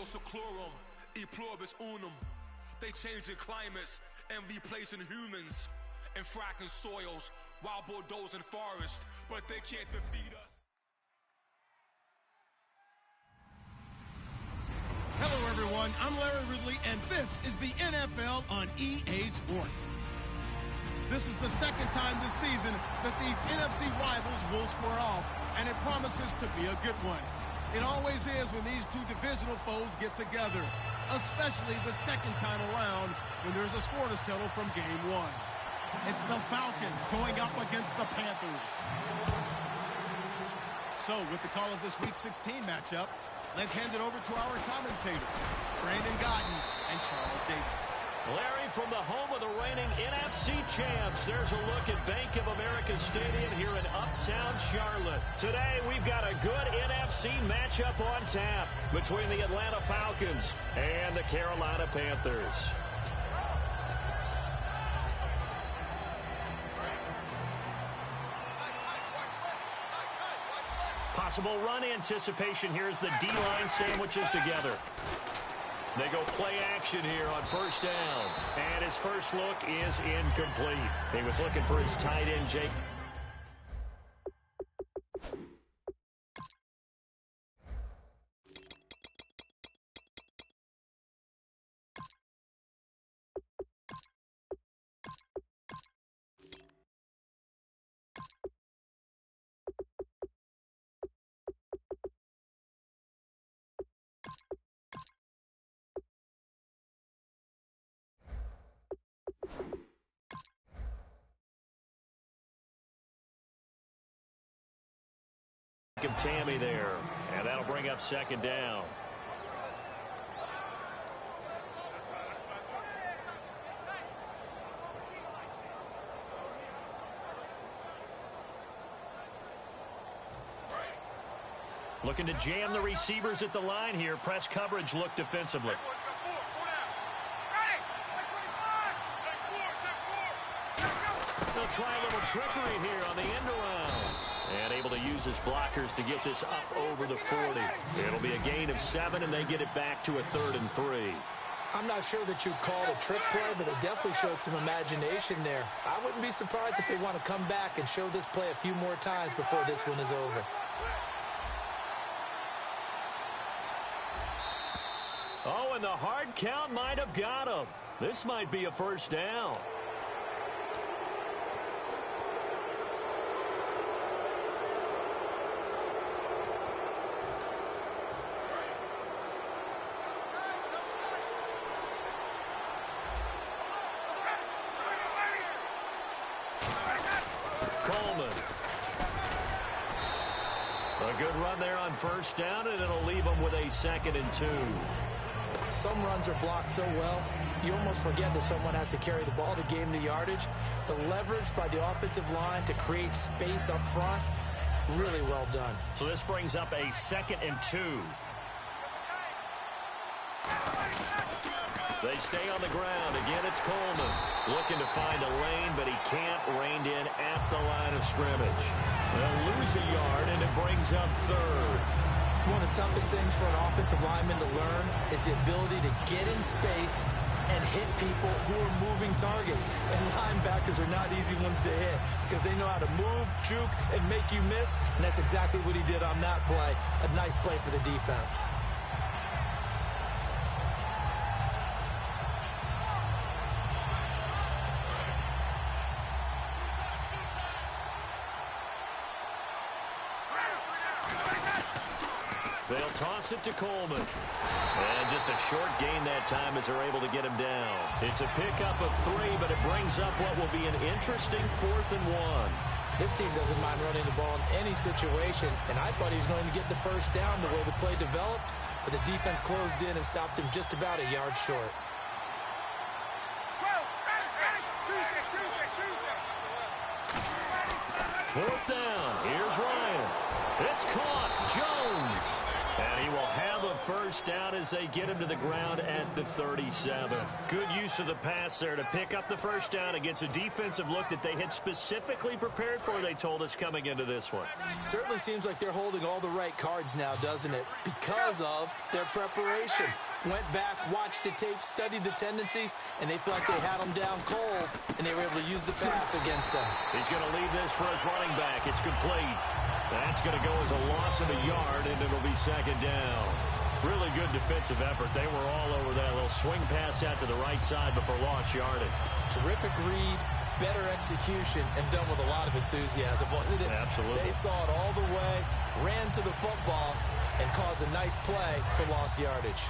seclorum, e pluribus unum. They changing climates and replacing humans and fracking soils while bulldozing forests, but they can't defeat us. Hello, everyone. I'm Larry Ridley, and this is the NFL on EA Sports. This is the second time this season that these NFC rivals will square off, and it promises to be a good one. It always is when these two divisional foes get together, especially the second time around when there's a score to settle from game one. It's the Falcons going up against the Panthers. So, with the call of this Week 16 matchup, let's hand it over to our commentators, Brandon Godden and Charles Davis. Larry, from the home of the reigning NFC champs, there's a look at Bank of America Stadium here in Uptown Charlotte. Today, we've got a good NFC matchup on tap between the Atlanta Falcons and the Carolina Panthers. Possible run anticipation here as the D-line sandwiches together. They go play action here on first down. And his first look is incomplete. He was looking for his tight end, Jake. Tammy there, and that'll bring up second down. Looking to jam the receivers at the line here. Press coverage look defensively. They'll try a little trickery here on the end around. And able to use his blockers to get this up over the 40. It'll be a gain of 7, and they get it back to a 3rd and 3. I'm not sure that you'd call it a trick play, but it definitely showed some imagination there. I wouldn't be surprised if they want to come back and show this play a few more times before this one is over. Oh, and the hard count might have got him. This might be a first down. Good run there on first down, and it'll leave them with a 2nd and 2. Some runs are blocked so well, you almost forget that someone has to carry the ball to gain the yardage. The leverage by the offensive line to create space up front, really well done. So this brings up a 2nd and 2. They stay on the ground. Again, it's Coleman. Looking to find a lane, but he can't. Reined in at the line of scrimmage. They'll lose a yard, and it brings up 3rd. One of the toughest things for an offensive lineman to learn is the ability to get in space and hit people who are moving targets. And linebackers are not easy ones to hit because they know how to move, juke, and make you miss. And that's exactly what he did on that play. A nice play for the defense. They'll toss it to Coleman. And just a short gain that time as they're able to get him down. It's a pickup of 3, but it brings up what will be an interesting 4th and 1. This team doesn't mind running the ball in any situation, and I thought he was going to get the first down the way the play developed, but the defense closed in and stopped him just about a yard short. Fourth down. Here's Ryan. It's caught. Jones. And he will have a first down as they get him to the ground at the 37. Good use of the pass there to pick up the first down against a defensive look that they had specifically prepared for, they told us, coming into this one. Certainly seems like they're holding all the right cards now, doesn't it? Because of their preparation. Went back, watched the tape, studied the tendencies, and they feel like they had them down cold, and they were able to use the pass against them. He's going to leave this for his running back. It's complete. That's going to go as a loss of a yard, and it'll be second down. Really good defensive effort. They were all over that little swing pass out to the right side before lost yardage. Terrific read, better execution, and done with a lot of enthusiasm, wasn't it? Absolutely. They saw it all the way, ran to the football, and caused a nice play for lost yardage.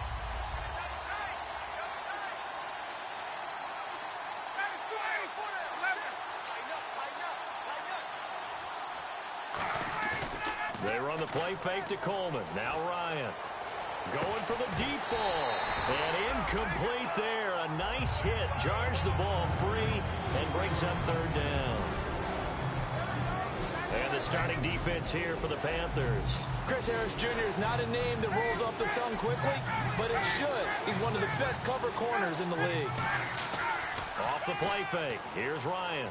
They run the play fake to Coleman. Now Ryan. Going for the deep ball. And incomplete there. A nice hit. Jars the ball free and brings up third down. And the starting defense here for the Panthers. Chris Harris Jr. is not a name that rolls off the tongue quickly, but it should. He's one of the best cover corners in the league. Off the play fake. Here's Ryan.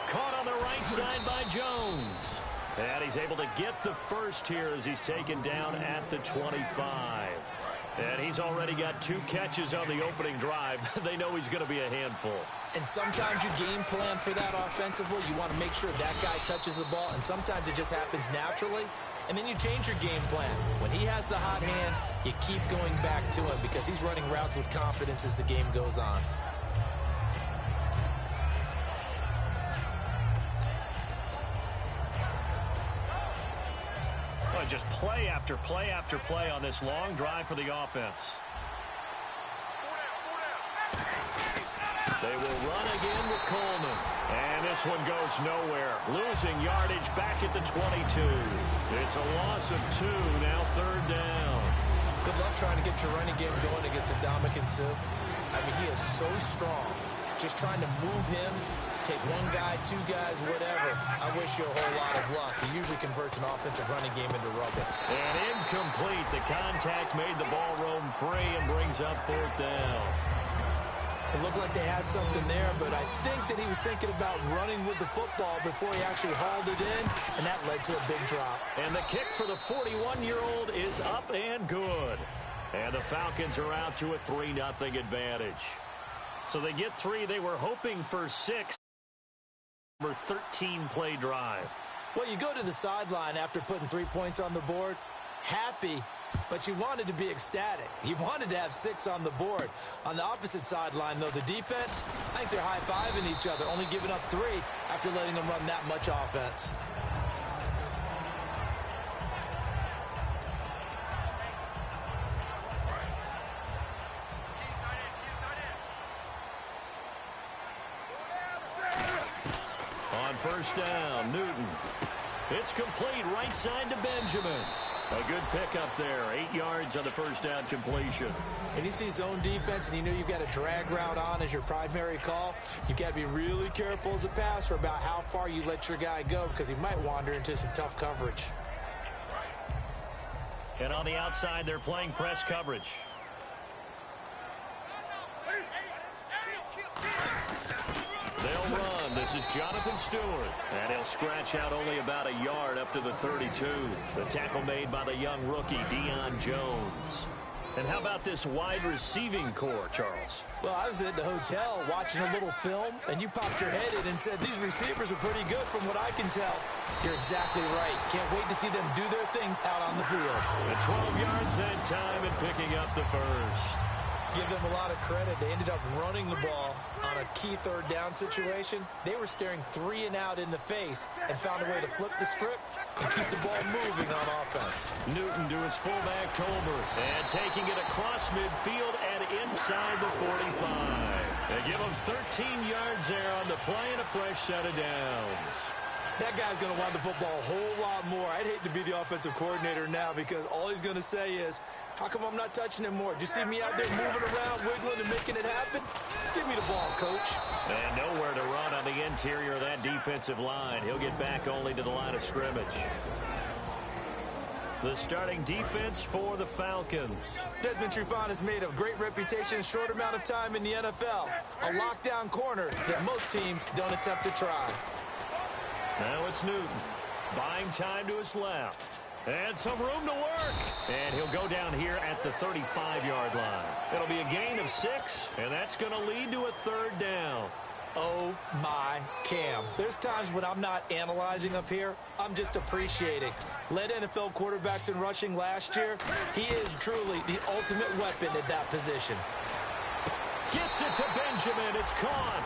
Caught on the right side by Jones. And he's able to get the first here as he's taken down at the 25. And he's already got 2 catches on the opening drive. They know he's going to be a handful. And sometimes you game plan for that offensively. You want to make sure that guy touches the ball, and sometimes it just happens naturally. And then you change your game plan. When he has the hot hand, you keep going back to him because he's running routes with confidence as the game goes on. Just play after play after play on this long drive for the offense. They will run again with Coleman. And this one goes nowhere. Losing yardage back at the 22. It's a loss of 2, now third down. Good luck trying to get your running game going against Ndamukong Suh. I mean, he is so strong. Just trying to move him, take 1 guy, 2 guys, whatever. I wish you a whole lot of luck. He usually converts an offensive running game into rubble. And incomplete. The contact made the ball roam free and brings up fourth down. It looked like they had something there, but I think that he was thinking about running with the football before he actually hauled it in, and that led to a big drop. And the kick for the 41-year-old is up and good. And the Falcons are out to a 3-0 advantage. So they get 3. They were hoping for 6. Number 13-play drive. Well, you go to the sideline after putting 3 points on the board, happy, but you wanted to be ecstatic. You wanted to have 6 on the board. On the opposite sideline, though, the defense, I think they're high-fiving each other, only giving up 3 after letting them run that much offense. First down, Newton. It's complete right side to Benjamin. A good pickup there. 8 yards on the first down completion. And you see zone defense and you know you've got a drag route on as your primary call. You've got to be really careful as a passer about how far you let your guy go because he might wander into some tough coverage. And on the outside, they're playing press coverage. They'll run. This is Jonathan Stewart. And he'll scratch out only about a yard up to the 32. The tackle made by the young rookie, Deion Jones. And how about this wide receiving core, Charles? Well, I was at the hotel watching a little film, and you popped your head in and said, these receivers are pretty good from what I can tell. You're exactly right. Can't wait to see them do their thing out on the field. At 12 yards that time and picking up the first. Give them a lot of credit. They ended up running the ball on a key third down situation. They were staring 3 and out in the face and found a way to flip the script and keep the ball moving on offense. Newton to his fullback, Tolbert, and taking it across midfield and inside the 45. They give him 13 yards there on the play and a fresh set of downs. That guy's going to want the football a whole lot more. I'd hate to be the offensive coordinator now because all he's going to say is, how come I'm not touching him more? Do you see me out there moving around, wiggling, and making it happen? Give me the ball, coach. And nowhere to run on the interior of that defensive line. He'll get back only to the line of scrimmage. The starting defense for the Falcons. Desmond Trufant has made a great reputation in a short amount of time in the NFL. A lockdown corner that most teams don't attempt to try. Now it's Newton. Buying time to his left. And some room to work. And he'll go down here at the 35-yard line. It'll be a gain of 6, and that's going to lead to a 3rd down. Oh, my Cam. There's times when I'm not analyzing up here. I'm just appreciating. Led NFL quarterbacks in rushing last year. He is truly the ultimate weapon at that position. Gets it to Benjamin. It's caught.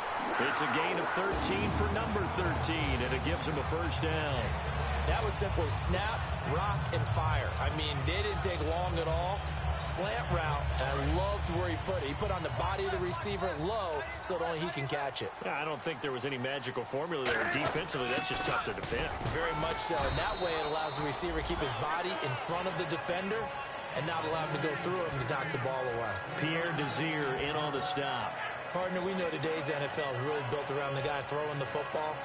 It's a gain of 13 for number 13, and it gives him a 1st down. That was simply snap, rock, and fire. I mean, they didn't take long at all. Slant route, and I loved where he put it. He put on the body of the receiver low so that only he can catch it. I don't think there was any magical formula there. Defensively, that's just tough to defend. Very much so. And that way it allows the receiver to keep his body in front of the defender and not allow him to go through him to knock the ball away. Pierre Desir in on the stop. Partner, we know today's NFL is really built around the guy throwing the football.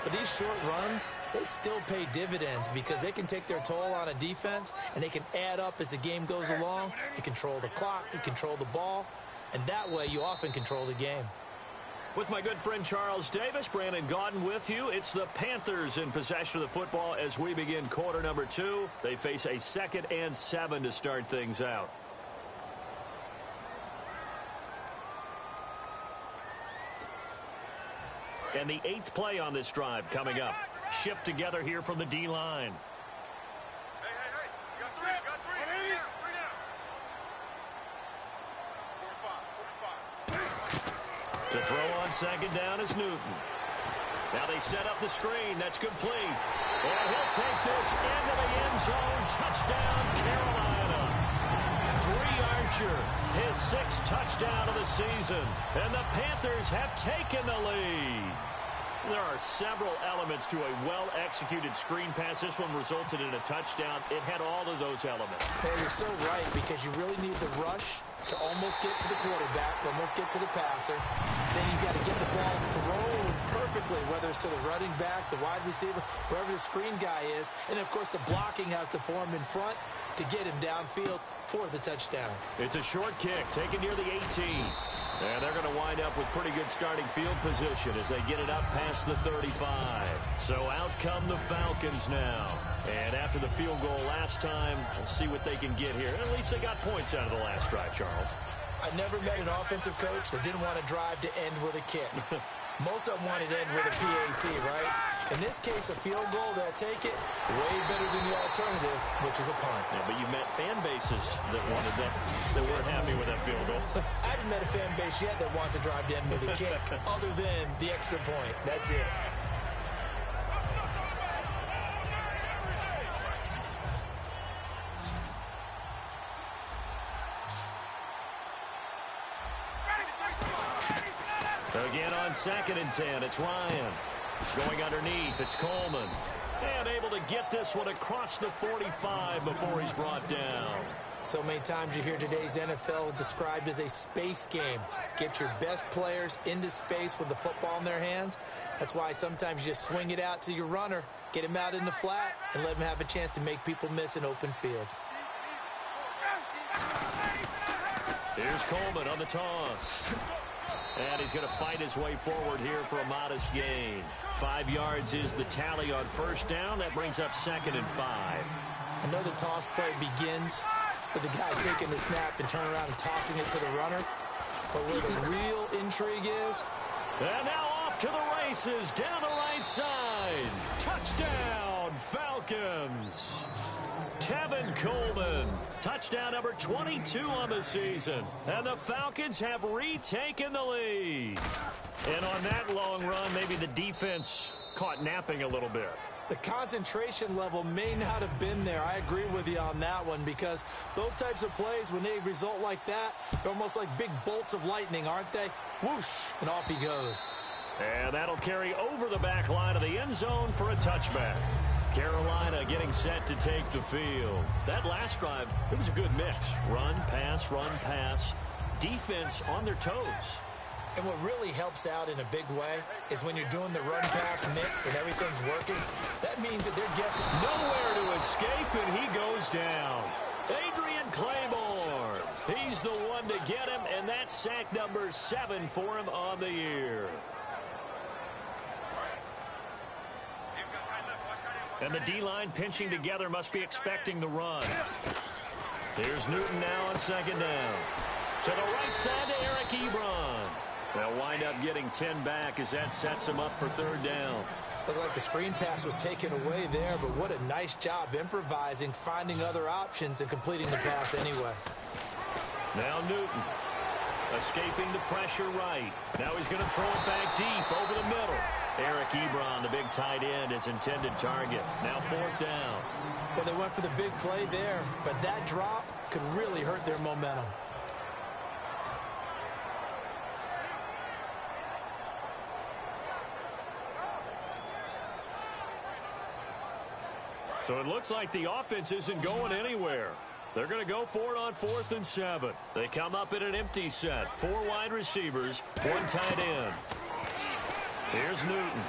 But these short runs, they still pay dividends because they can take their toll on a defense and they can add up as the game goes along. You control the clock, you control the ball, and that way you often control the game. With my good friend Charles Davis, Brandon Gaudin with you. It's the Panthers in possession of the football as we begin quarter number 2. They face a 2nd and 7 to start things out. And the 8th play on this drive coming up. Shift together here from the D-line. Hey, you got 3, Three down. 4-5. To throw on 2nd down is Newton. Now they set up the screen. That's complete. And he'll take this into the end zone. Touchdown, Carolina. Dree Archer, his 6th touchdown of the season. And the Panthers have taken the lead. There are several elements to a well-executed screen pass. This one resulted in a touchdown. It had all of those elements. Hey, you're so right because you really need the rush to almost get to the quarterback, almost get to the passer. Then you've got to get the ball thrown perfectly, whether it's to the running back, the wide receiver, wherever the screen guy is. And, of course, the blocking has to form in front to get him downfield for the touchdown. It's a short kick taken near the 18. And they're going to wind up with pretty good starting field position as they get it up past the 35. So out come the Falcons now. And after the field goal last time, we'll see what they can get here. At least they got points out of the last drive, Charles. I never met an offensive coach that didn't want to drive to end with a kick. Most of them wanted to end with a PAT, right? In this case, a field goal, they'll take it way better than the alternative, which is a punt. Yeah, but you met fan bases that wanted that, that weren't happy with that field goal. I haven't met a fan base yet that wants to drive to end with a kick, other than the extra point. That's it. Again on 2nd and 10, it's Ryan. Going underneath, it's Coleman. And able to get this one across the 45 before he's brought down. So many times you hear today's NFL described as a space game. Get your best players into space with the football in their hands. That's why sometimes you just swing it out to your runner, get him out in the flat, and let him have a chance to make people miss an open field. Here's Coleman on the toss. And he's going to fight his way forward here for a modest gain. 5 yards is the tally on 1st down. That brings up 2nd and 5. I know the toss play begins with the guy taking the snap and turning around and tossing it to the runner. But where the real intrigue is... And now off to the races down the right side. Touchdown, Falcons. Tevin Coleman. Touchdown number 22 on the season. And the Falcons have retaken the lead. And on that long run, maybe the defense caught napping a little bit. The concentration level may not have been there. I agree with you on that one because those types of plays, when they result like that, they're almost like big bolts of lightning, aren't they? Whoosh, and off he goes. And that'll carry over the back line of the end zone for a touchback. Carolina getting set to take the field. That last drive, it was a good mix. Run, pass, defense on their toes. And what really helps out in a big way is when you're doing the run-pass mix and everything's working, that means that they're guessing. Nowhere to escape, and he goes down. Adrian Claymore. He's the one to get him, and that's sack number 7 for him on the year. And the D-line pinching together must be expecting the run. Here's Newton now on second down. To the right side to Eric Ebron. They'll wind up getting 10 back as that sets him up for third down. Looked like the screen pass was taken away there, but what a nice job improvising, finding other options, and completing the pass anyway. Now Newton escaping the pressure right. Now he's going to throw it back deep over the middle. Eric Ebron, the big tight end, his intended target. Now fourth down. Well, they went for the big play there, but that drop could really hurt their momentum. So it looks like the offense isn't going anywhere. They're going to go for it on 4th and 7. They come up in an empty set. 4 wide receivers, 1 tight end. Here's Newton.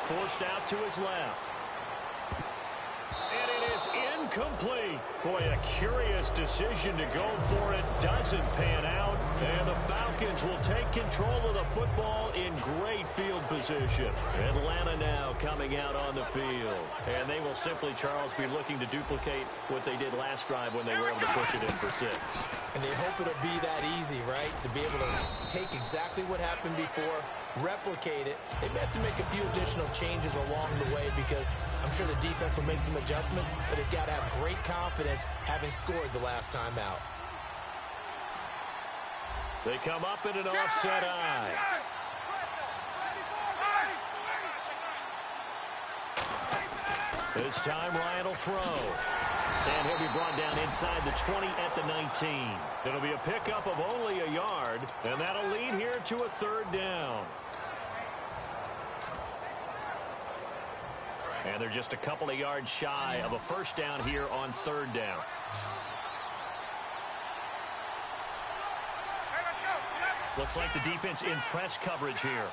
Forced out to his left. And it is incomplete. Boy, a curious decision to go for it. Doesn't pan out. And the Falcons will take control of the football in great field position. Atlanta now coming out on the field. And they will simply, Charles, be looking to duplicate what they did last drive when they were able to push it in for 6. And they hope it'll be that easy, right? To be able to take exactly what happened before, replicate it. They may have to make a few additional changes along the way because I'm sure the defense will make some adjustments, but they've got to have great confidence having scored the last time out. They come up in an offset eye. This time Ryan will throw. And he'll be brought down inside the 20 at the 19. It'll be a pickup of only a yard, and that'll lead here to a third down. And they're just a couple of yards shy of a first down here on third down. Looks like the defense in press coverage here.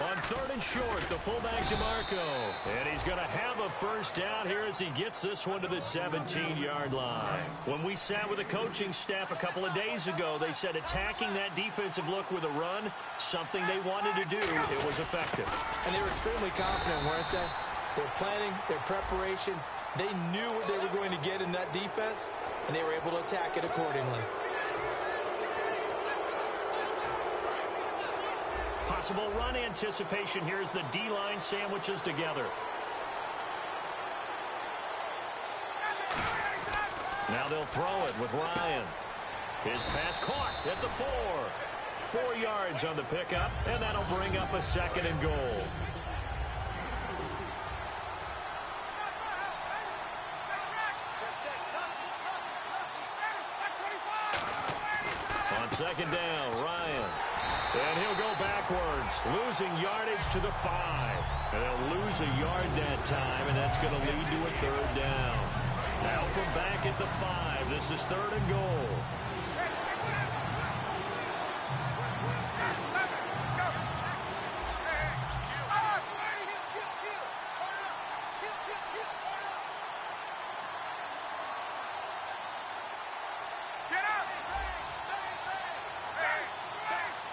On 3rd and short, the fullback DeMarco. And he's going to have a first down here as he gets this one to the 17-yard line. When we sat with the coaching staff a couple of days ago, they said attacking that defensive look with a run, something they wanted to do, it was effective. And they were extremely confident, weren't they? Their planning, their preparation, they knew what they were going to get in that defense, and they were able to attack it accordingly. Possible run anticipation here as the D-line sandwiches together. Now they'll throw it with Ryan. His pass caught at the 4. 4 yards on the pickup, and that'll bring up a 2nd and goal. On 2nd down, Ryan. And he'll go backwards, losing yardage to the 5. And they'll lose a yard that time, and that's going to lead to a third down. Now from back at the 5, this is 3rd and goal.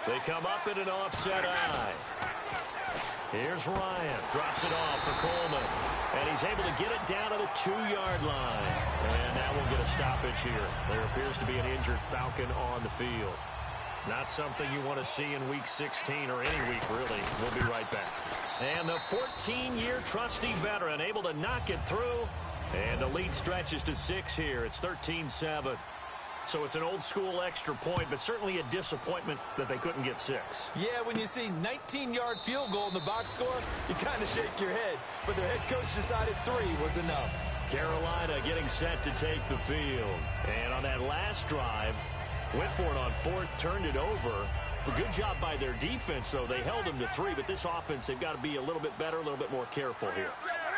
They come up in an offset eye. Here's Ryan. Drops it off for Coleman. And he's able to get it down to the 2-yard line. And now we'll get a stoppage here. There appears to be an injured Falcon on the field. Not something you want to see in Week 16 or any week, really. We'll be right back. And the 14-year trusty veteran able to knock it through. And the lead stretches to 6 here. It's 13-7. So it's an old-school extra point, but certainly a disappointment that they couldn't get 6. Yeah, when you see 19-yard field goal in the box score, you kind of shake your head. But their head coach decided 3 was enough. Carolina getting set to take the field. And on that last drive, went for it on 4th, turned it over. A good job by their defense, though. They held them to 3, but this offense, they've got to be a little bit better, a little bit more careful here.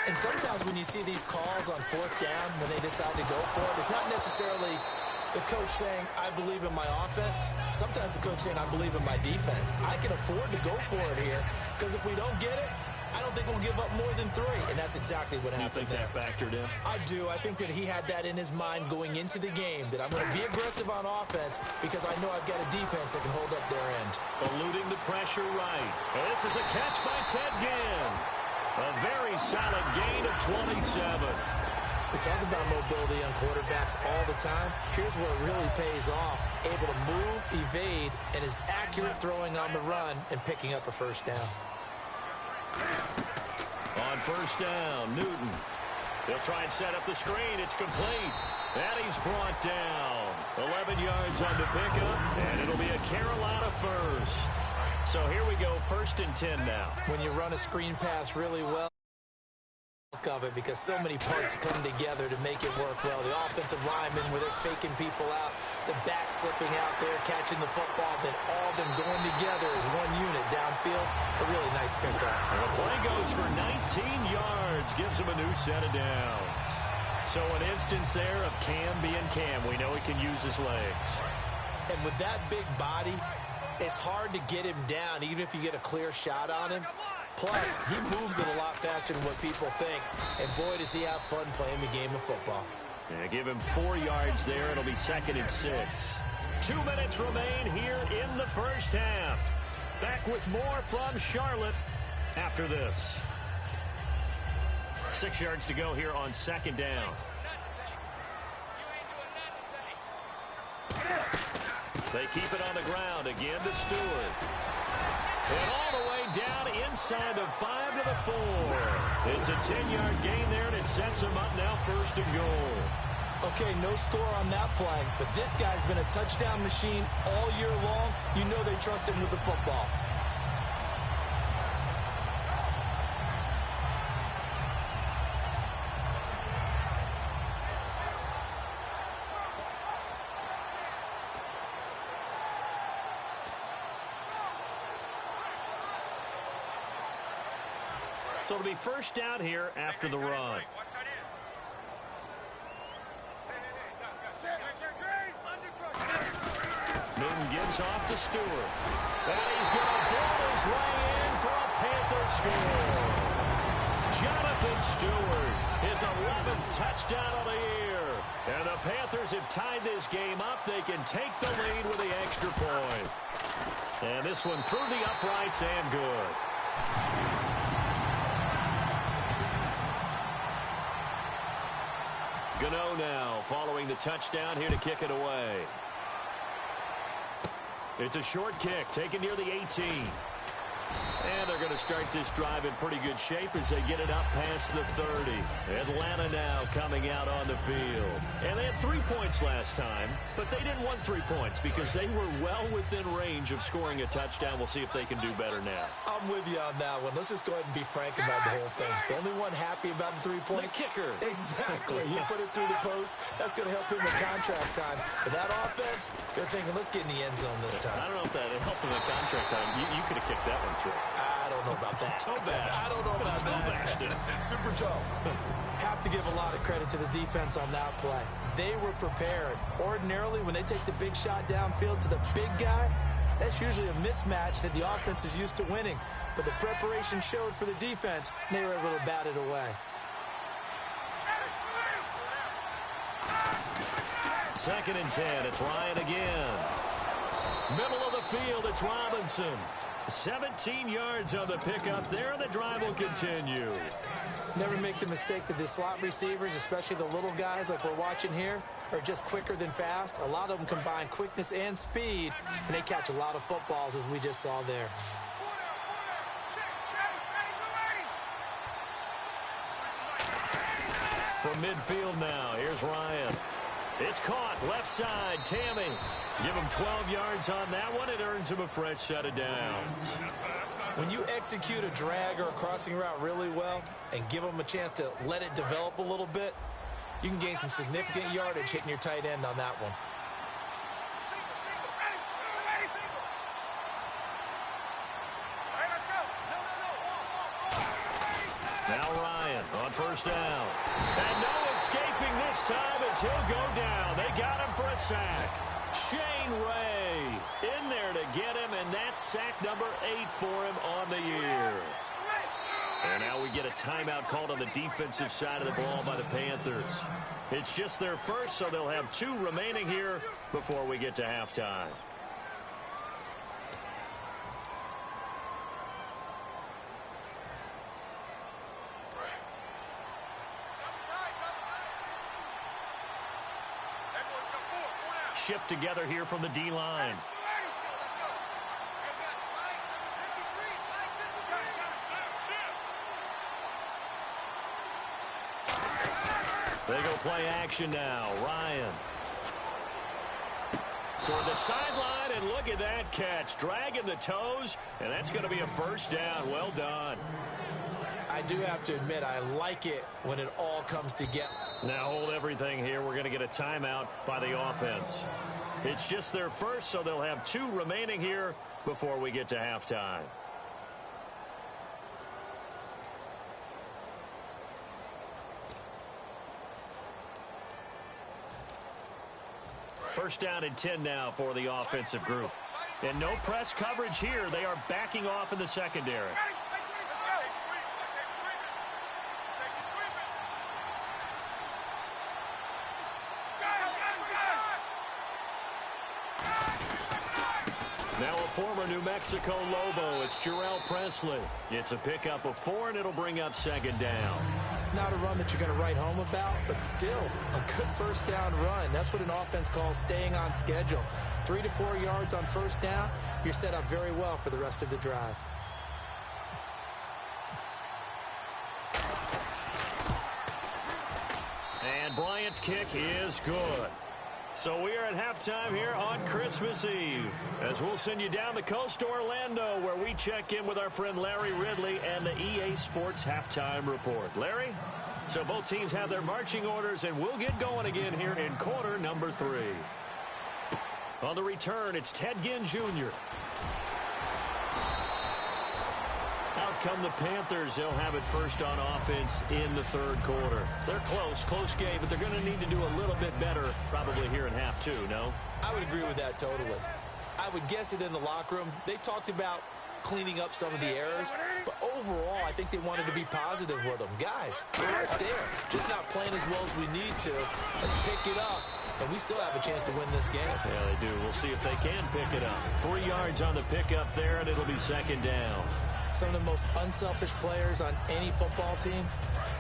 And sometimes when you see these calls on fourth down when they decide to go for it, it's not necessarily the coach saying, I believe in my offense. Sometimes the coach saying, I believe in my defense. I can afford to go for it here because if we don't get it, I don't think we'll give up more than 3, and that's exactly what happened there. You think that factored in? I do. I think that he had that in his mind going into the game, that I'm going to be aggressive on offense because I know I've got a defense that can hold up their end. Eluding the pressure right. This is a catch by Ted Ginn. A very solid gain of 27. We talk about mobility on quarterbacks all the time. Here's where it really pays off. Able to move, evade, and is accurate throwing on the run and picking up a first down. On first down, Newton. He'll try and set up the screen. It's complete. And he's brought down. 11 yards on the pickup, and it'll be a Carolina first. So here we go, 1st and 10 now. When you run a screen pass really well, of it because so many parts come together to make it work well. The offensive linemen where they're faking people out, the back slipping out there, catching the football, then all of them going together as one unit downfield. A really nice pickup. And the play goes for 19 yards, gives him a new set of downs. So an instance there of Cam being Cam. We know he can use his legs. And with that big body, it's hard to get him down even if you get a clear shot on him. Plus, he moves it a lot faster than what people think. And boy, does he have fun playing the game of football. Yeah, give him 4 yards there. It'll be 2nd and 6. 2 minutes remain here in the first half. Back with more from Charlotte after this. 6 yards to go here on 2nd down. They keep it on the ground again to Stewart. And all the way down inside the 5 to the 4. It's a 10-yard gain there, and it sets him up now 1st and goal. Okay, no score on that play, but this guy's been a touchdown machine all year long. You know they trust him with the football. So it'll be first down here after the run. Newton gives off to Stewart. And he's going to build his way in for a Panther score. Jonathan Stewart, his 11th touchdown of the year. And the Panthers have tied this game up. They can take the lead with the extra point. And this one through the uprights and good. Gano now following the touchdown here to kick it away. It's a short kick taken near the 18. And they're going to start this drive in pretty good shape as they get it up past the 30. Atlanta now coming out on the field. And they had 3 points last time, but they didn't want 3 points because they were well within range of scoring a touchdown. We'll see if they can do better now. I'm with you on that one. Let's just go ahead and be frank about the whole thing. The only one happy about the 3-point? The kicker. Exactly. He put it through the post. That's going to help him in contract time. But that offense, they're thinking, let's get in the end zone this time. I don't know if that helped him in contract time. You could have kicked that one through. I don't know about that. I don't know about that. Super toe. Have to give a lot of credit to the defense on that play. They were prepared. Ordinarily, when they take the big shot downfield to the big guy, that's usually a mismatch that the offense is used to winning. But the preparation showed for the defense, and they were able to bat it away. Second and 10. It's Ryan again. Middle of the field, it's Robinson. 17 yards on the pickup there, and the drive will continue. Never make the mistake that the slot receivers, especially the little guys like we're watching here, are just quicker than fast. A lot of them combine quickness and speed, and they catch a lot of footballs, as we just saw there. From midfield now, here's Ryan. It's caught, left side, Tammy. Give him 12 yards on that one. It earns him a fresh set of downs. When you execute a drag or a crossing route really well and give them a chance to let it develop a little bit, you can gain some significant yardage hitting your tight end on that one. Now Ryan on first down. And no escaping this time as he'll go down. They got him for a sack. Shane Ray in there to get him, and that's sack number 8 for him on the year. And now we get a timeout called on the defensive side of the ball by the Panthers. It's just their first, so they'll have 2 remaining here before we get to halftime. Shift together here from the D-line. They go play action now. Ryan. Toward the sideline, and look at that catch. Dragging the toes, and that's going to be a first down. Well done. I do have to admit, I like it when it all comes together. Now hold everything here. We're going to get a timeout by the offense. It's just their first, so they'll have 2 remaining here before we get to halftime. First down and 10 now for the offensive group. And no press coverage here. They are backing off in the secondary. Now a former New Mexico Lobo, it's Jarrell Presley. It's a pickup of 4, and it'll bring up second down. Not a run that you're going to write home about, but still a good first down run. That's what an offense calls staying on schedule. 3 to 4 yards on first down, you're set up very well for the rest of the drive. And Bryant's kick is good. So we are at halftime here on Christmas Eve, as we'll send you down the coast to Orlando, where we check in with our friend Larry Ridley and the EA Sports Halftime Report. Larry? So both teams have their marching orders, and we'll get going again here in quarter number 3. On the return, it's Ted Ginn Jr. Out come the Panthers. They'll have it first on offense in the third quarter. They're close game, but they're going to need to do a little bit better probably here in half 2, no? I would agree with that totally. I would guess it in the locker room. They talked about cleaning up some of the errors, but overall, I think they wanted to be positive with them. Guys, we're right there. Just not playing as well as we need to. Let's pick it up, and we still have a chance to win this game. Yeah, they do. We'll see if they can pick it up. 3 yards on the pickup there, and it'll be second down. Some of the most unselfish players on any football team,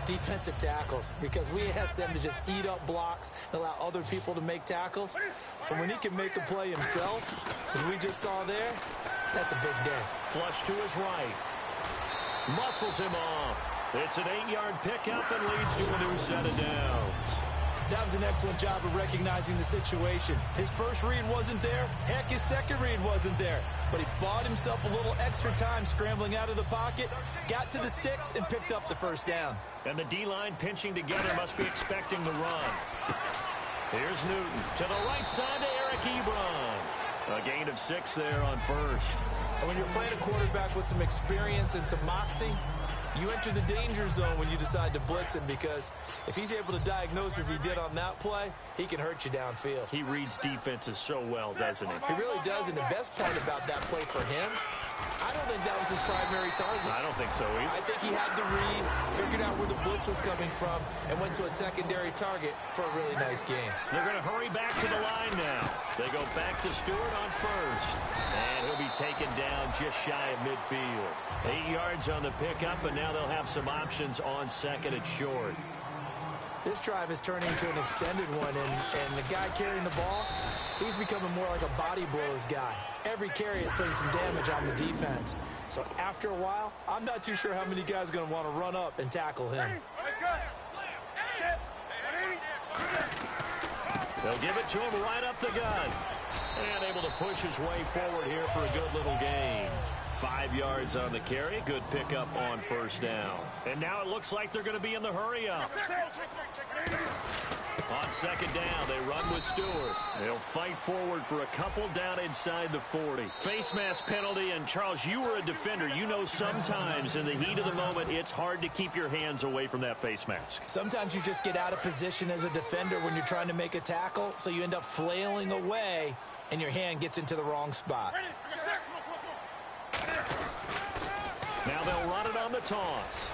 defensive tackles, because we ask them to just eat up blocks and allow other people to make tackles. But when he can make a play himself, as we just saw there, that's a big day. Flush to his right. Muscles him off. It's an 8-yard pickup and leads to a new set of downs. That was an excellent job of recognizing the situation. His first read wasn't there. Heck, his second read wasn't there. But he bought himself a little extra time scrambling out of the pocket, got to the sticks, and picked up the first down. And the D-line pinching together must be expecting the run. Here's Newton to the right side to Eric Ebron. A gain of 6 there on first. And when you're playing a quarterback with some experience and some moxie, you enter the danger zone when you decide to blitz him, because if he's able to diagnose as he did on that play, he can hurt you downfield. He reads defenses so well, doesn't he? He really does, and the best part about that play for him, I don't think that was his primary target. I don't think so either. I think he had the read, figured out where the blitz was coming from, and went to a secondary target for a really nice game. They're going to hurry back to the line now. They go back to Stewart on first. And he'll be taken down just shy of midfield. 8 yards on the pickup, and now they'll have some options on second and short. This drive is turning into an extended one, and the guy carrying the ball, he's becoming more like a body blows guy. Every carry is putting some damage on the defense. So after a while, I'm not too sure how many guys are going to want to run up and tackle him. They'll give it to him right up the gut. And able to push his way forward here for a good little gain. 5 yards on the carry. Good pickup on first down. And now it looks like they're going to be in the hurry up. On second down, they run with Stewart. They'll fight forward for a couple down inside the 40. Face mask penalty, and Charles, you were a defender. You know sometimes in the heat of the moment, it's hard to keep your hands away from that face mask. Sometimes you just get out of position as a defender when you're trying to make a tackle, so you end up flailing away, and your hand gets into the wrong spot. Now they'll run it on the toss.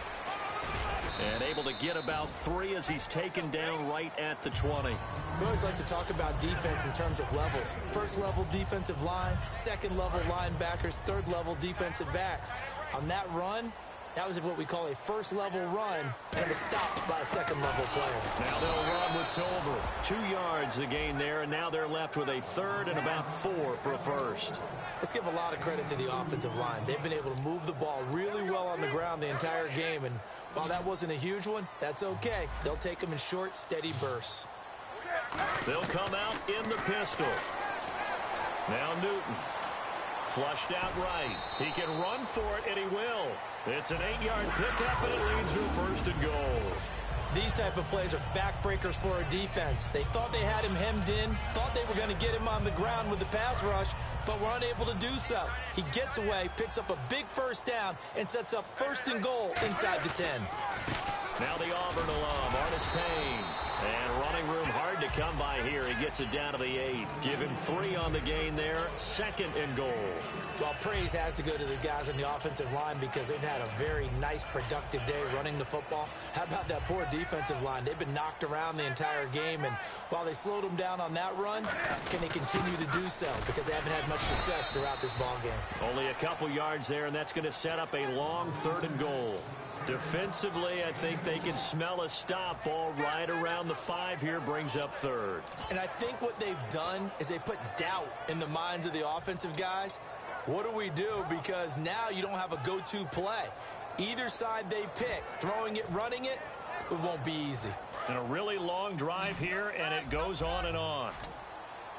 And able to get about 3 as he's taken down right at the 20. We always like to talk about defense in terms of levels. First level defensive line, second level linebackers, third level defensive backs. On that run, that was what we call a first level run, and it was stopped by a second level player. Now they'll run with Tolbert. 2 yards the gain there, and now they're left with a third and about 4 for a first. Let's give a lot of credit to the offensive line. They've been able to move the ball really well on the ground the entire game, and while that wasn't a huge one, that's okay. They'll take them in short, steady bursts. They'll come out in the pistol. Now Newton. Flushed out right. He can run for it, and he will. It's an 8-yard pickup, and it leads to a first and goal. These type of plays are backbreakers for our defense. They thought they had him hemmed in, thought they were going to get him on the ground with the pass rush, but were unable to do so. He gets away, picks up a big first down, and sets up first and goal inside the 10. Now the Auburn alum, Artis Payne. And running room hard to come by here. He gets it down to the 8. Give him 3 on the gain there. Second and goal. Well, praise has to go to the guys on the offensive line because they've had a very nice, productive day running the football. How about that poor defensive line? They've been knocked around the entire game, and while they slowed them down on that run, can they continue to do so? Because they haven't had much success throughout this ball game. Only a couple yards there, and that's going to set up a long third and goal. Defensively, I think they can smell a stop. Ball right around the 5 here, brings up third. And I think what they've done is they put doubt in the minds of the offensive guys. What do we do? Because now you don't have a go-to play. Either side they pick, throwing it, running it, it won't be easy. And a really long drive here, and it goes on and on.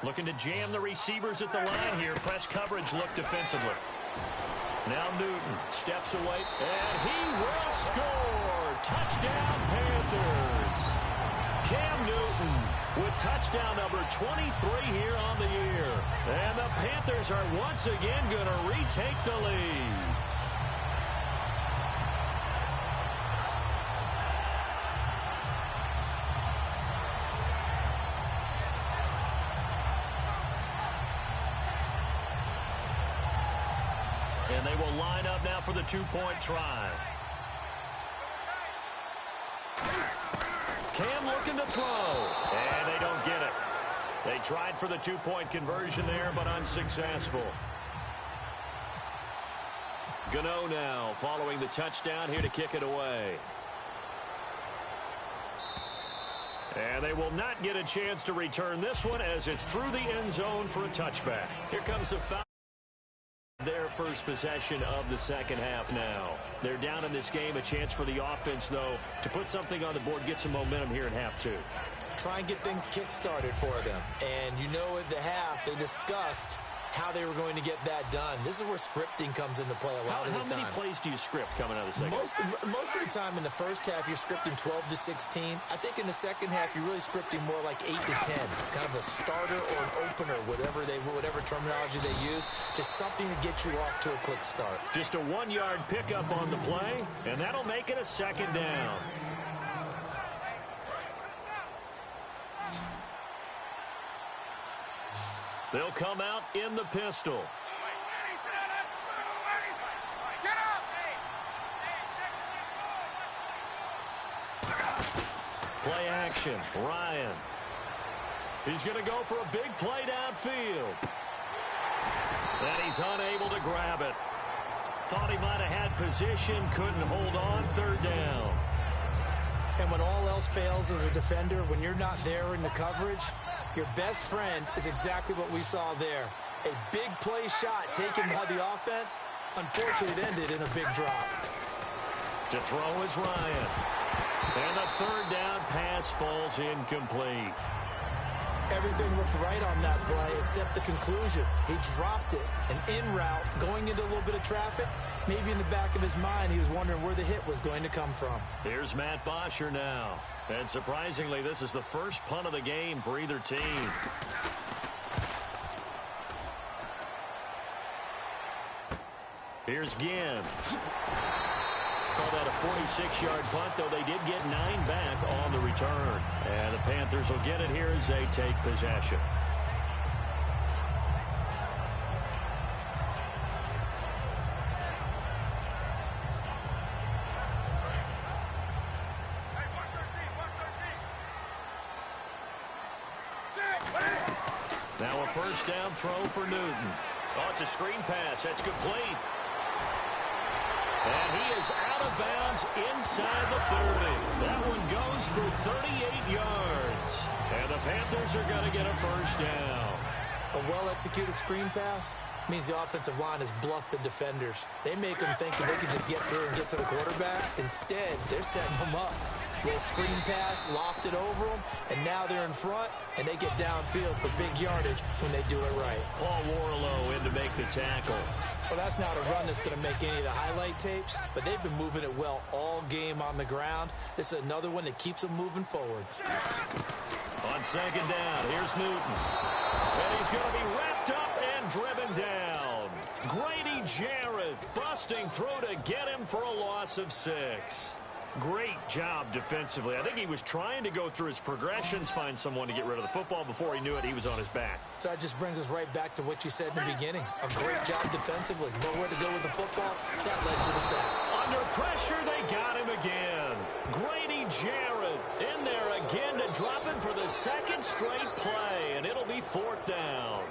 Looking to jam the receivers at the line here. Press coverage look defensively. Now Newton steps away, and he will score. Touchdown, Panthers. Cam Newton with touchdown number 23 here on the year. And the Panthers are once again going to retake the lead. And they will line up now for the two-point try. Cam looking to throw. And they don't get it. They tried for the two-point conversion there, but unsuccessful. Gano now following the touchdown here to kick it away. And they will not get a chance to return this one as it's through the end zone for a touchback. Here comes the foul. Their first possession of the second half now. They're down in this game. A chance for the offense, though, to put something on the board, get some momentum here in half 2. Try and get things kick-started for them. And you know at the half, they discussed how they were going to get that done. This is where scripting comes into play a lot of the time. How many plays do you script coming out of the second half? Most of the time in the first half, you're scripting 12 to 16. I think in the second half, you're really scripting more like 8 to 10. Kind of a starter or an opener, whatever terminology they use. Just something to get you off to a quick start. Just a 1-yard pickup on the play, and that'll make it a second down. They'll come out in the pistol. Play action. Ryan. He's going to go for a big play downfield. And he's unable to grab it. Thought he might have had position, couldn't hold on. Third down. And when all else fails as a defender, when you're not there in the coverage, your best friend is exactly what we saw there. A big play shot taken by the offense. Unfortunately, it ended in a big drop. To throw is Ryan. And the third down pass falls incomplete. Everything looked right on that play except the conclusion. He dropped it, and en route, going into a little bit of traffic, Maybe in the back of his mind, he was wondering where the hit was going to come from. Here's Matt Bosher now. And surprisingly, this is the first punt of the game for either team. Here's Ginn. Call that a 46-yard punt, though they did get 9 back on the return. And the Panthers will get it here as they take possession. Now a first down throw for Newton. Oh, it's a screen pass. That's complete. And he is out of bounds inside the 30. That one goes for 38 yards. And the Panthers are going to get a first down. A well-executed screen pass means the offensive line has bluffed the defenders. They make them think that they can just get through and get to the quarterback. Instead, they're setting them up. Little screen pass, lopped it over them, and now they're in front, and they get downfield for big yardage when they do it right. Paul Warlow in to make the tackle. Well, that's not a run that's going to make any of the highlight tapes, but they've been moving it well all game on the ground. This is another one that keeps them moving forward. On second down, here's Newton. And he's going to be wrapped up and driven down. Grady Jarrett busting through to get him for a loss of 6. Great job defensively. I think he was trying to go through his progressions, find someone to get rid of the football. Before he knew it, he was on his back. So that just brings us right back to what you said in the beginning. A great job defensively. Nowhere to go with the football. That led to the sack. Under pressure, they got him again. Grady Jarrett in there again to drop him for the second straight play, and it'll be 4th down.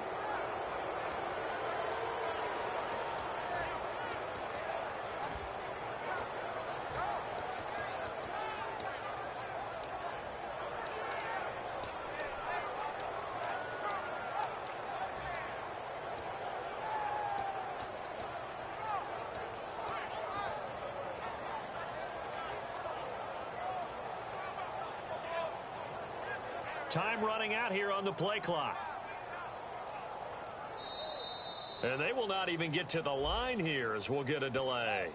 Time running out here on the play clock. And they will not even get to the line here as we'll get a delay.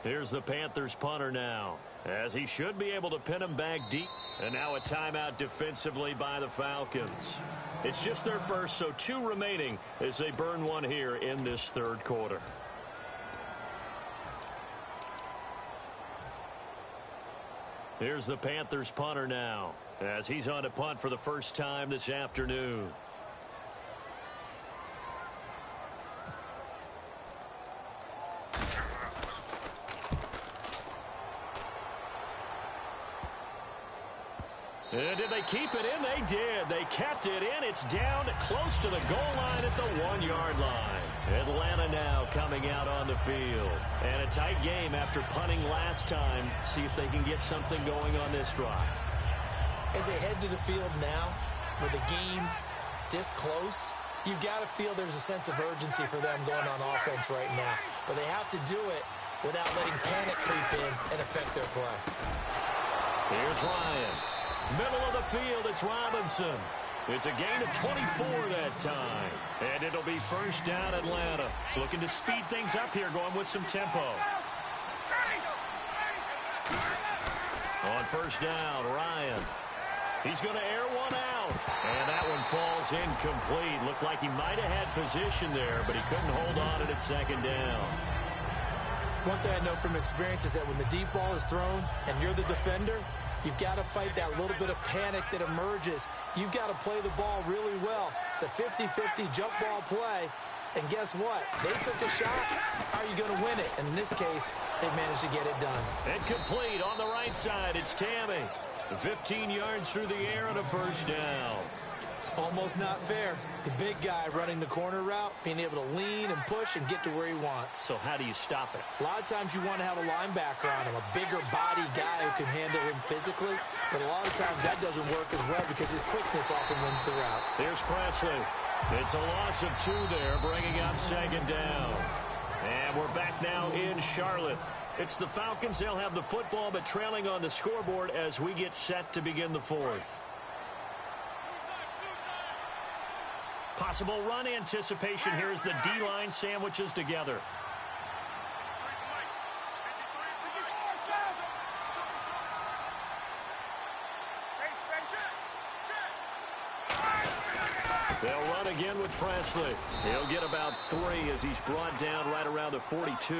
Here's the Panthers punter now, as he should be able to pin him back deep. And now a timeout defensively by the Falcons. It's just their first, so 2 remaining as they burn one here in this 3rd quarter. Here's the Panthers punter now, as he's on to punt for the first time this afternoon. And did they keep it in? They did. They kept it in. It's down close to the goal line at the 1-yard line. Atlanta now coming out on the field. And a tight game after punting last time. See if they can get something going on this drive. As they head to the field now, with the game this close, you've got to feel there's a sense of urgency for them going on offense right now. But they have to do it without letting panic creep in and affect their play. Here's Ryan. Middle of the field, it's Robinson. It's a gain of 24 that time. And it'll be first down Atlanta. Looking to speed things up here, going with some tempo. On first down, Ryan. He's going to air one out. And that one falls incomplete. Looked like he might have had position there, but he couldn't hold on at second down. One thing I know from experience is that when the deep ball is thrown and you're the defender, you've got to fight that little bit of panic that emerges. You've got to play the ball really well. It's a 50-50 jump ball play. And guess what? They took a shot. How are you going to win it? And in this case, they managed to get it done. And complete on the right side. It's Tammy. 15 yards through the air and a first down. Almost not fair. The big guy running the corner route, being able to lean and push and get to where he wants. So how do you stop it? A lot of times you want to have a linebacker on him, a bigger body guy who can handle him physically. But a lot of times that doesn't work as well because his quickness often wins the route. Here's Presley. It's a loss of 2 there, bringing up second down. And we're back now in Charlotte. It's the Falcons. They'll have the football, but trailing on the scoreboard as we get set to begin the fourth. Possible run anticipation here as the D-line sandwiches together. They'll run again with Presley. He'll get about 3 as he's brought down right around the 42.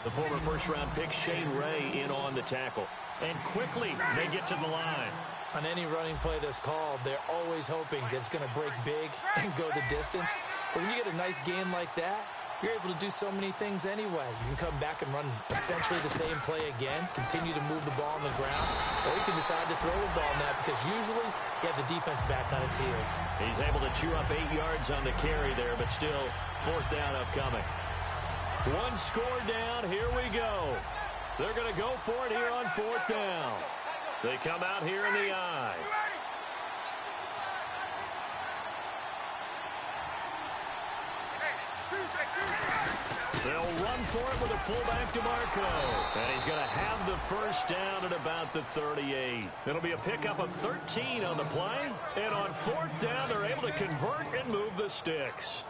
The former first-round pick, Shane Ray, in on the tackle. And quickly, they get to the line. On any running play that's called, they're always hoping that it's going to break big and go the distance. But when you get a nice game like that, you're able to do so many things anyway. You can come back and run essentially the same play again, continue to move the ball on the ground, or you can decide to throw the ball now because usually you have the defense back on its heels. He's able to chew up 8 yards on the carry there, but still 4th down upcoming. 1 score down. Here we go. They're going to go for it here on 4th down. They come out here in the I. They'll run for it with a fullback, DeMarco. And he's going to have the first down at about the 38. It'll be a pickup of 13 on the play. And on 4th down, they're able to convert and move the sticks.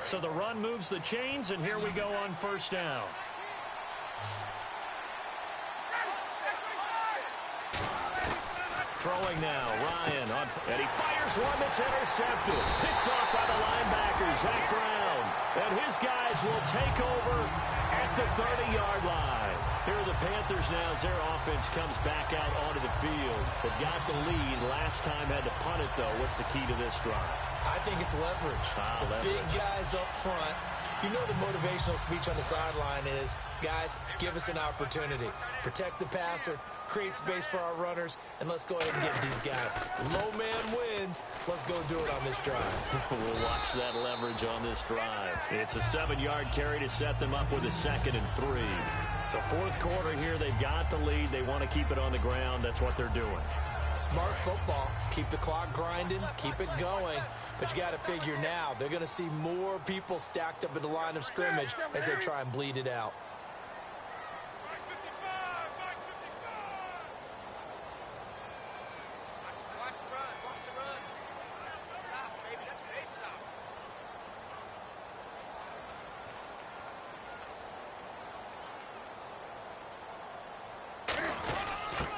So the run moves the chains, and here we go on 1st down. Throwing now, Ryan, and he fires one that's intercepted. Picked off by the linebacker, Zach Brown. And his guys will take over at the 30-yard line. Here are the Panthers now as their offense comes back out onto the field. They've got the lead. Last time had to punt it, though. What's the key to this drive? I think it's leverage. Big guys up front. You know the motivational speech on the sideline is, guys, give us an opportunity. Protect the passer, create space for our runners, and let's go ahead and get these guys. Low man wins. Let's go do it on this drive. We'll watch that leverage on this drive. It's a 7-yard carry to set them up with a 2nd and 3. The 4th quarter here, they've got the lead. They want to keep it on the ground. That's what they're doing. Smart football. Keep the clock grinding. Keep it going. But you got to figure now, they're going to see more people stacked up at the line of scrimmage as they try and bleed it out.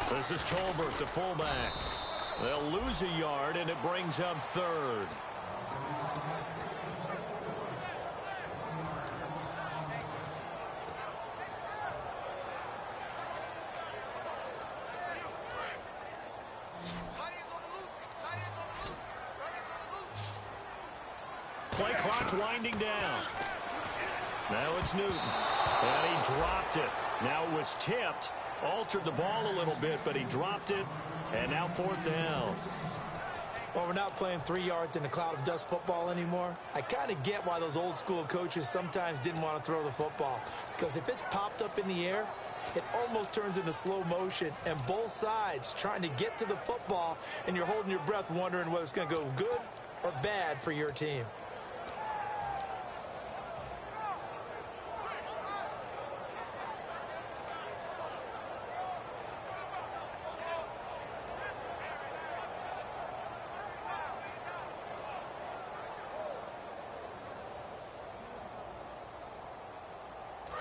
This is Tolbert, the fullback. They'll lose a yard, and it brings up 3rd. Play clock winding down. Now it's Newton. And he dropped it. Now it was tipped. Altered the ball a little bit, but he dropped it. And now 4th down. Well, we're not playing 3 yards in a cloud of dust football anymore. I kind of get why those old school coaches sometimes didn't want to throw the football. Because if it's popped up in the air, it almost turns into slow motion. And both sides trying to get to the football, and you're holding your breath wondering whether it's going to go good or bad for your team.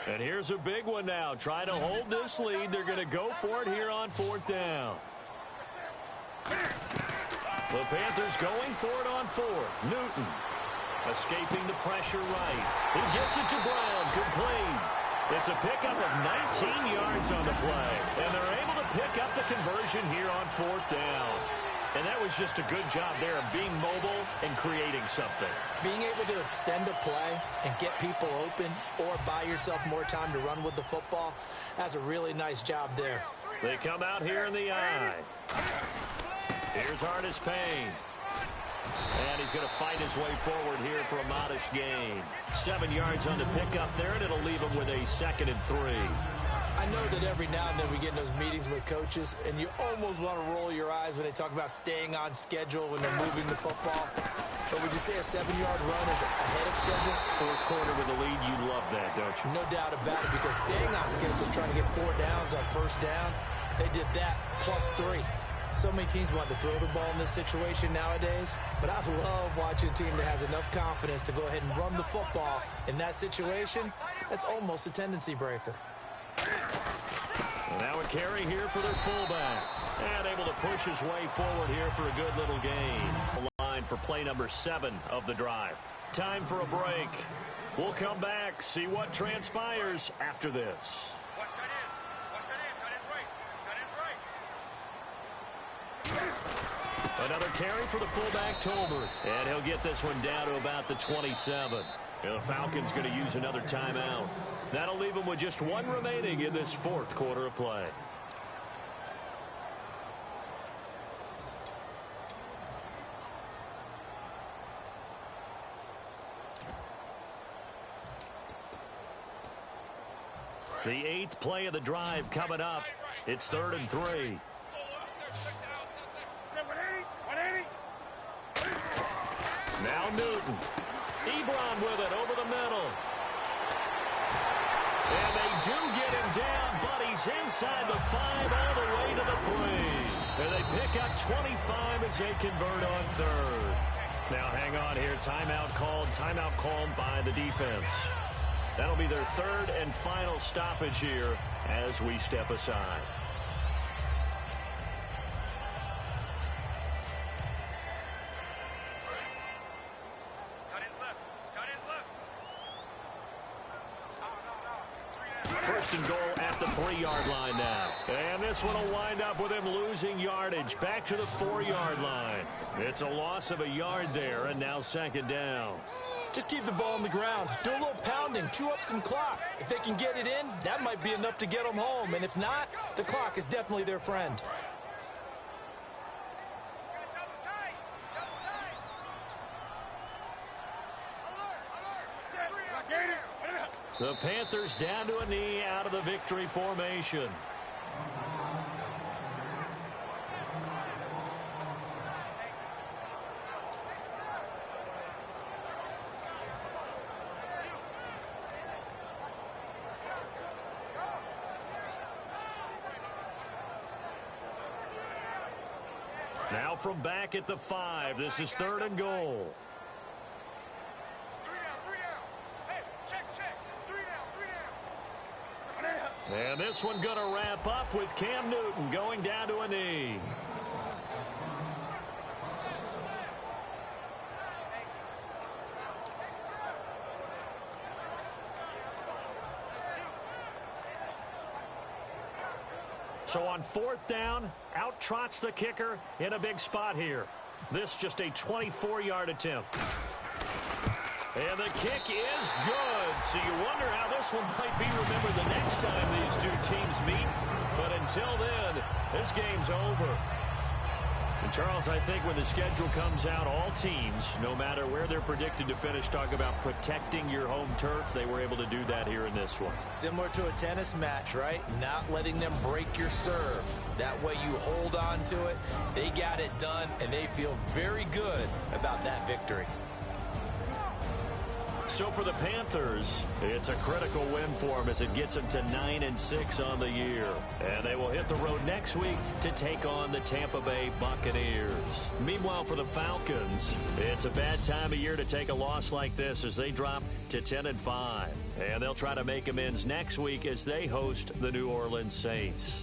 And here's a big one now. Trying to hold this lead. They're going to go for it here on 4th down. The Panthers going for it on 4th. Newton escaping the pressure right. He gets it to Brown. Complete. It's a pickup of 19 yards on the play. And they're able to pick up the conversion here on 4th down. And that was just a good job there of being mobile and creating something. Being able to extend a play and get people open or buy yourself more time to run with the football, that's a really nice job there. They come out here in the I. Here's Artis Payne. And he's going to fight his way forward here for a modest gain. 7 yards on the pickup there, and it'll leave him with a 2nd and 3. I I know that every now and then we get in those meetings with coaches, and you almost want to roll your eyes when they talk about staying on schedule when they're moving the football. But would you say a 7-yard run is ahead of schedule? Fourth quarter with the lead, you love that, don't you? No doubt about it, because staying on schedule is trying to get 4 downs on first down. They did that plus 3. So many teams want to throw the ball in this situation nowadays, but I love watching a team that has enough confidence to go ahead and run the football in that situation. That's almost a tendency breaker. And now a carry here for their fullback. And able to push his way forward here for a good little gain. The line for play number 7 of the drive. Time for a break. We'll come back, see what transpires after this. Watch tight end. Watch tight end. Tight end's right. Tight end's right. Another carry for the fullback, Tolbert. And he'll get this one down to about the 27. And the Falcons going to use another timeout. That'll leave them with just 1 remaining in this fourth quarter of play. The 8th play of the drive coming up. It's 3rd and 3. Now Newton. Ebron with it over the middle. And they do get him down, but he's inside the 5 all the way to the 3. And they pick up 25 as they convert on 3rd. Now hang on here. Timeout called by the defense. That'll be their 3rd and final stoppage here as we step aside. Tight end's left. Tight end's left. First and goal at the 3-yard line now. And this one will wind up with him losing yardage. Back to the 4-yard line. It's a loss of a yard there, and now 2nd down. Just keep the ball on the ground. Do a little pounding. Chew up some clock. If they can get it in, that might be enough to get them home. And if not, the clock is definitely their friend. The Panthers down to a knee out of the victory formation. Now from back at the 5, this is 3rd and goal. 3 down. Hey, check. 3 down. And this one going to wrap up with Cam Newton going down to a knee. So on 4th down, out trots the kicker in a big spot here. This just a 24-yard attempt. And the kick is good. So you wonder how this one might be remembered the next time these two teams meet. But until then, this game's over. And Charles, I think when the schedule comes out, all teams, no matter where they're predicted to finish, talk about protecting your home turf. They were able to do that here in this one. Similar to a tennis match, right? Not letting them break your serve. That way you hold on to it. They got it done, and they feel very good about that victory. So for the Panthers, it's a critical win for them as it gets them to 9-6 on the year. And they will hit the road next week to take on the Tampa Bay Buccaneers. Meanwhile, for the Falcons, it's a bad time of year to take a loss like this as they drop to 10-5. And they'll try to make amends next week as they host the New Orleans Saints.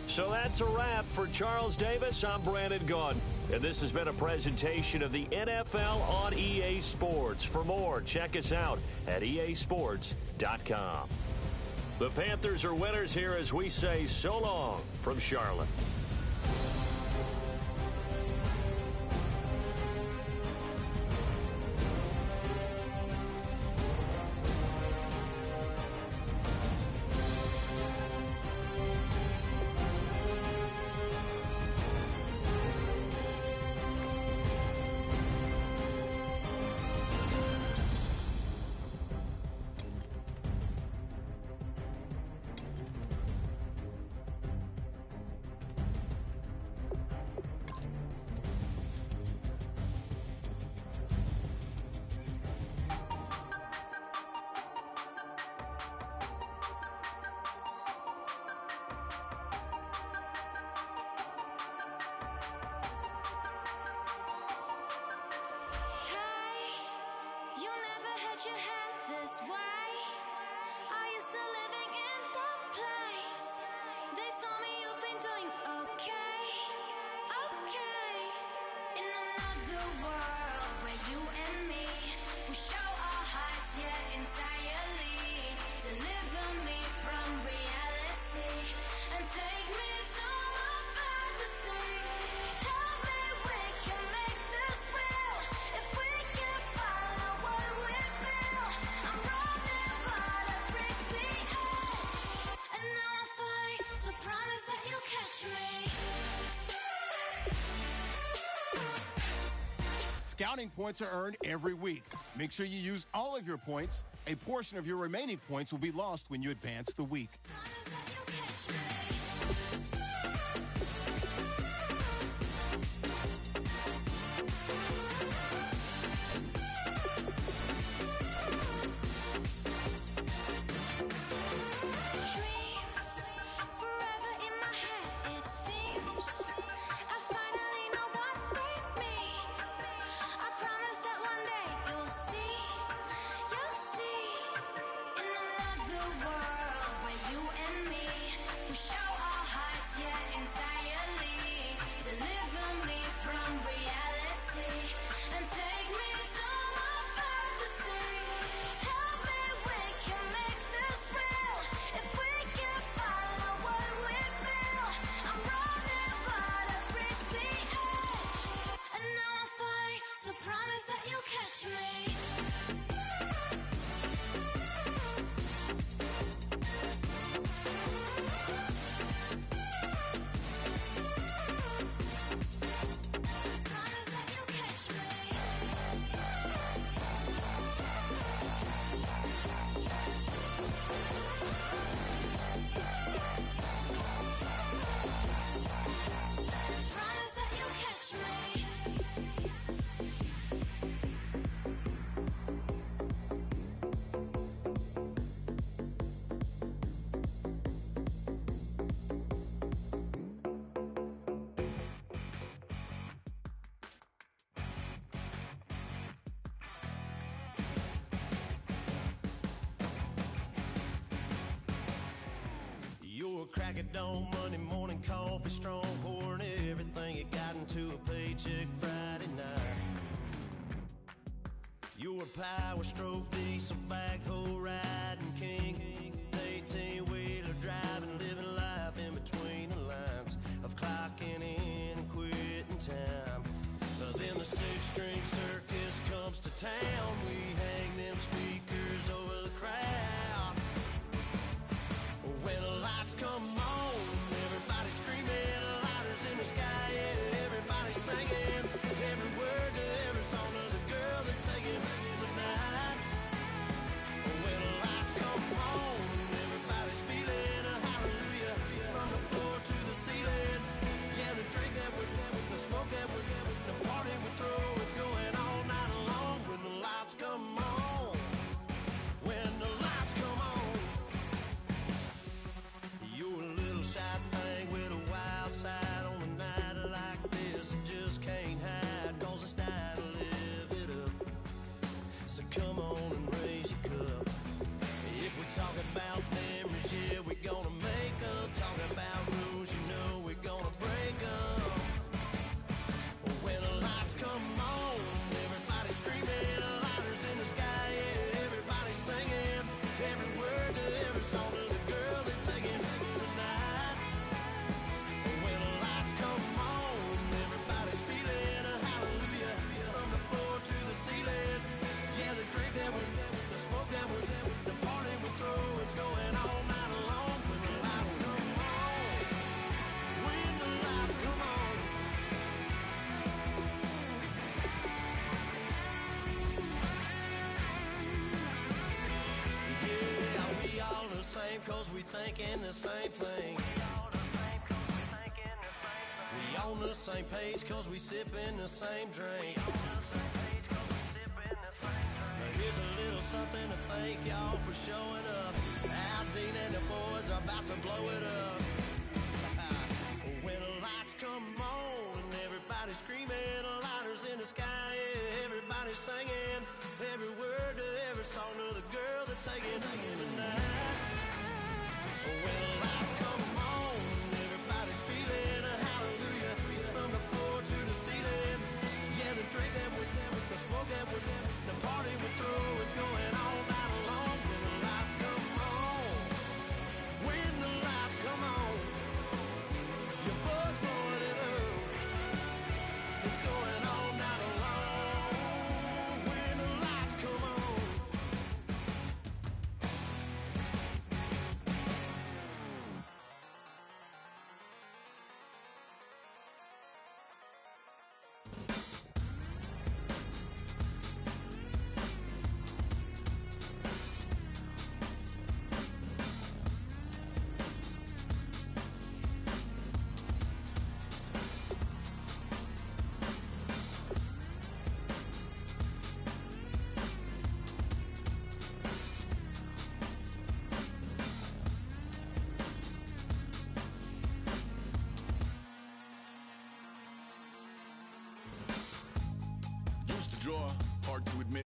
So that's a wrap for Charles Davis. I'm Brandon Gunn. And this has been a presentation of the NFL on EA Sports. For more, check us out at easports.com. The Panthers are winners here as we say so long from Charlotte. Scouting points are earned every week. Make sure you use all of your points. A portion of your remaining points will be lost when you advance the week. Crack of dawn, Monday morning coffee, strong pouring everything you got into a paycheck Friday night. You're a power stroke, diesel backhoe riding king, 18-wheeler driving, living life in between the lines of clocking in and quitting time. Then the six-string circus comes to town. We hang them speakers over the crowd. When the lights come on, everybody screaming, lighters in the sky, yeah, everybody singing every word to every song of the girl they're taking tonight. When the lights come on, everybody's feeling a hallelujah from the floor to the ceiling. Yeah, the drink that we're the smoke that we're the party we throw, it's going all night long. When the lights come on, when the lights come on. You're a little shy thing with a wild side on a night like this. You just can't hide, cause it's time to live it up. So come on and raise your cup. If we're talking about memories, yeah, we're gonna make them. Talking about rules, you know we're gonna break them. When the lights come on, everybody screaming, lighters in the sky, yeah, everybody singing every word to every song of the girl they're taking tonight. When the lights come on, everybody's feeling a hallelujah from the floor to the ceiling. Yeah, the drink that we're the smoke that we're the party we throw, it's going all night long. When the lights come on, when the lights come on. Yeah, we all the same cause we thinking the same thing. We on the same page cause we sipping the same drink. Now here's a little something to thank y'all for showing up. Al Dean and the boys are about to blow it up. When the lights come on and everybody's screaming, lighters in the sky, yeah, everybody's singing every word to every song of the girl they're taking tonight. When the lights come on, everybody's feeling a hallelujah from the floor to the ceiling. Yeah, the drink that we're the smoke that we're the party we throw, it's going all night long. When the lights come on, when the lights come on. hard to admit.